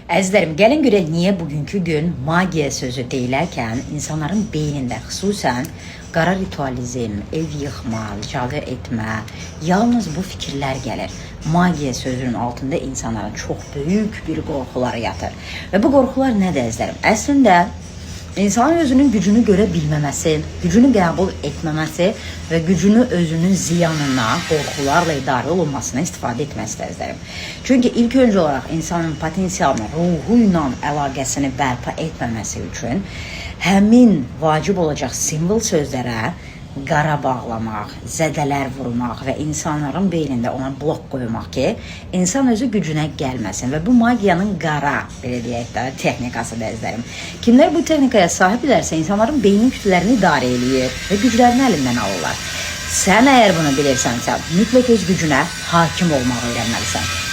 Əzizlərim, gəlin görək niyə bugünkü gün magiya sözü deyilərkən insanların beynində xüsusən qara ritualizm, ev yıxma, cadı etmə, yalnız bu fikirlər gəlir. Magiya sözünün altında insanların çox böyük bir qorxuları yatır. Və bu qorxular nədir əzizlərim? Əslində İnsanın özünün gücünü görə bilməməsi, gücünü qəbul etməməsi və gücünü özünün ziyanına, qorxularla idarə olunmasına istifadə etməsi əzizlərim. Çünki ilk öncə olaraq insanın potensialını, ruhu ilə əlaqəsini bərpa etməməsi üçün həmin vacib olacaq simvol sözlərə qara bağlamaq, zədələr vurmaq və insanların beynində ona blok qoymaq ki, insan özü gücünə gəlməsin və bu magiyanın qara, belə deyək də, texnikası da əzizlərim. Kimlər bu texnikaya sahibdirlərsə, insanların beynin kütlərini idarə eləyir və güclərini əlindən alırlar. Sən əgər bunu bilirsənsə, mütləq öz gücünə hakim olmağı öyrənməlisən.